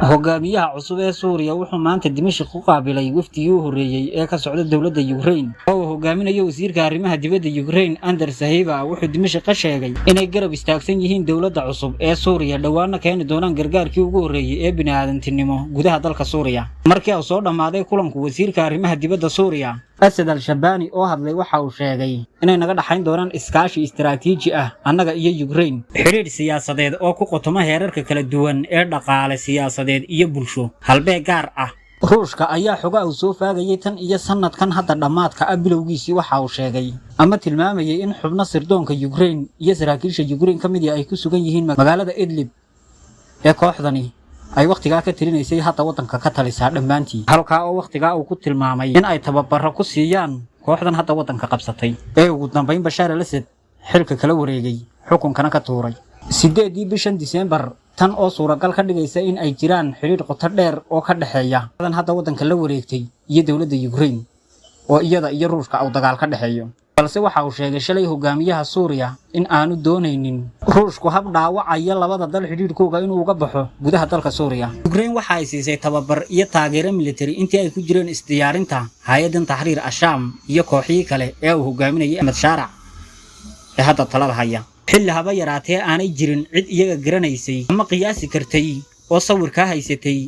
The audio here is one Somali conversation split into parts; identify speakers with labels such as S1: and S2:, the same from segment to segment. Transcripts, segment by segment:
S1: hogaamiyaha cusub ee Suuriya wuxuu maanta Dimashq ku qaabilay wafdigii u horeeyay ee ka socda dawladda Ukraine oo hogaaminaya wasiirka arrimaha dibadda Ukraine Andriy Sybiha wuxuu Dimashq ka sheegay inay garab istaagsan yihiin dawladda cusub ee Suuriya dhawaana keeni doonaan gargaarkii ugu horeeyay ee bini'aadantinimo gudaha dalka Suuriya markii uu soo dhamaaday kulanku wasiirka arrimaha dibadda Suuriya Asad al-Shabani oo hadlay waxa uu sheegay inay naga dhaxayn doonaan iskaashi istiraatiiji ah annaga iyo Ukraine xiriir siyaasadeed oo ku qotoma heerarka kala duwan ee dhaqaale siyaasadeed iyo bulsho halbeeg gaar ah Ruushka ayaa xogaa u soo faagayay tan iyo sanadkan hadda dhamaadka ah bilowgiisii waxa uu sheegay ama tilmaamayay in xubno sirdoonka Ukraine iyo saraakiisha Ukraine ka mid ay ku sugan yihiin magaalada Idlib ee kooxdani ay waqtiga ka tirinaysay hadda wadanka ka talisa dhamaantii halka oo waqtiga uu ku tilmaamay in ay tababaro ku siiyaan kooxdan hadda wadanka qabsatay ee ugu dambeyn Bashar al-Assad xilka kala wareegay xukunkana ka tuuray 8 bishan December tan oo suuragal ka dhigaysa in ay jiraan xiriir qoto dheer oo ka dhaxeeya hadda wadanka la wareegtay iyo dawladda Ukraine oo iyada iyo Ruushka uu dagaal ka dhaxeeyo balse waxa uu sheegay shalay hogaamiyaha Suuriya in aanu doonaynin Ruushku hab dhaawacaya labada dal xiriirkooda inuu uga baxo gudaha dalka Suuriya Ukraine waxa ay siisay tababar iyo taageero military intii ay ku jireen isdiyaarinta hay'addan Tahriir Asham iyo kooxihii kale ee uu hogaaminayay Ahmed Sharac ee hadda talada haya xilli haba yaraatee aanay jirin cid iyaga garanaysay ama qiyaasi kartay oo sawir ka haysatay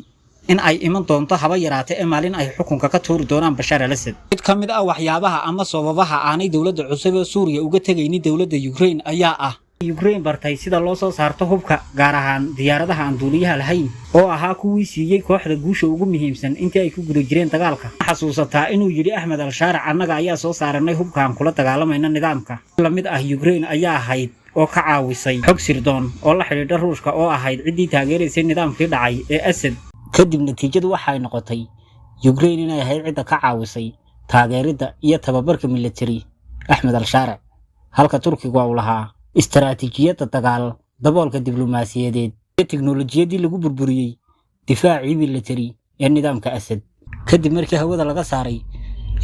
S1: in ay iman doonto haba yaraatee ee maalin ay xukunka ka tuuri doonaan Bashar al-Assad mid ka mid ah waxyaabaha ama sababaha aanay dawladda cusub ee Suuriya uga tagaynin dawladda Ukraine ayaa ah Ukraine bartay sida loo soo saarto hubka gaar ahaan diyaaradaha aan duuliyaha lahayn oo ahaa kuwii siiyay kooxda guusha ugu muhiimsan intii ay ku guda jireen dagaalka xasuusataa inuu yiri Ahmed al-Sharac annaga ayaa soo saaranay hubkaan kula dagaalamayna nidaamka la mid ah Ukraine ayaa ahayd oo ka caawisay xog sirdoon oo la xiriirta Ruushka oo ahayd cidii taageeraysay nidaamkii dhacay ee Assad kadib natiijadu waxay noqotay Ukraine inay ahayd cid ka caawisay taageerida iyo tababarka military Ahmed al-Sharac halka Turkiga uu lahaa istiraatiijiyadda dagaal daboolka diblomaasiyadeed iyo tiknoolajiyadii lagu burburiyay difaacii military ee nidaamka Assad kadib markii hawada laga saaray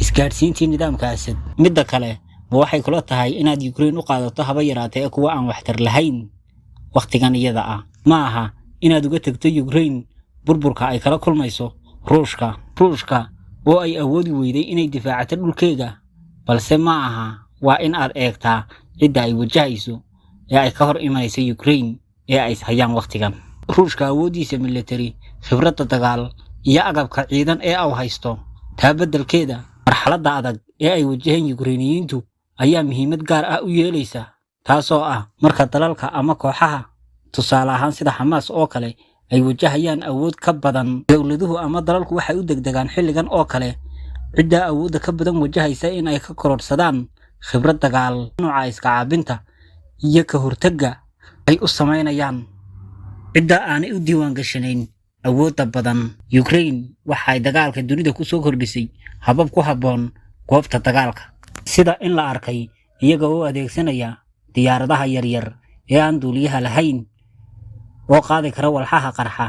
S1: isgaarsiintii nidaamka Assad midda kale waxay kula tahay inaad Ukraine u qaadato haba yaraatee kuwa aan waxtar lahayn waqtigan iyada ah ma aha inaad uga tagto Ukraine burburka ay kala kulmayso Ruushka oo ay awoodi weyday inay difaacato dhulkeeda balse ma aha waa in aad eegtaa cidda ay wajahayso ee ay ka hor imanayso Ukraine ee ay hayaan waqtigan Ruushka awoodiisa military khibradda dagaal iyo agabka ciidan ee uu haysto taa beddelkeeda marxaladda adag ee ay wajaheen Ukrainiyiintu ayaa muhiimad gaar ah u yeelaysa taasoo ah marka dalalka ama kooxaha tusaale ahaan sida Hamas oo kale ay wajahayaan awood ka badan dawladuhu ama dalalku waxay u degdegaan xilligan oo kale cidda awoodda ka badan wajahaysa in ay ka kororsadaan khibrad dagaal nooca iska caabinta iyo ka hortagga ay u sameynayaan cidda aanay u diiwaan gashanayn awoodda badan Ukraine waxay dagaalka dunida ku soo kordhisay habab ku habboon goobta dagaalka sida in la arkay iyaga oo adeegsanaya diyaaradaha yaryar ee aan duuliyaha lahayn oo qaadi kara walxaha qarxa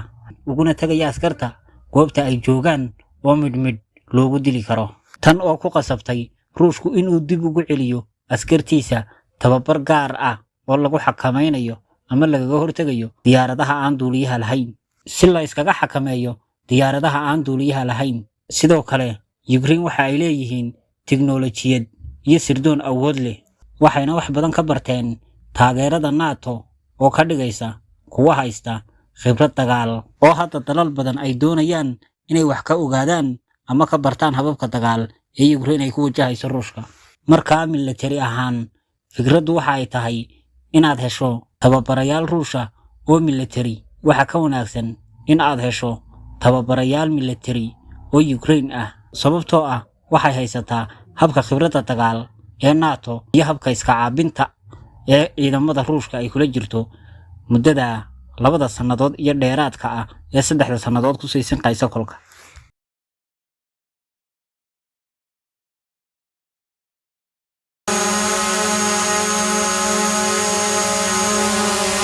S1: uguna tagaya askarta goobta ay joogaan oo midmid loogu dili karo tan oo ku qasabtay Ruushku inuu dib ugu celiyo askartiisa tababar gaar ah oo lagu xakamaynayo ama lagaga hortagayo diyaaradaha aan duuliyaha lahayn si la iskaga xakameeyo diyaaradaha aan duuliyaha lahayn sidoo kale Ukraine waxa ay leeyihiin tiknoolajiyad iyo sirdoon awood leh waxayna wax badan ka barteen taageerada NATO oo ka dhigaysa kuwa haysta khibrad dagaal oo hadda dalal badan ay doonayaan inay wax ka ogaadaan ama ka bartaan hababka dagaal ee Ukraine ay ku wajahayso Ruushka marka military ahaan fikraddu waxa ay tahay inaad hesho tababarayaal Ruusha oo military waxa ka wanaagsan in aad hesho tababarayaal military oo Ukraine ah sababtoo ah waxay haysataa habka khibradda dagaal ee NATO iyo habka iska caabinta ee ciidamada Ruushka ay kula jirto muddada 2 sanadood iyo dheeraadka ah ee 3 sanadood ku saysan qayso kolka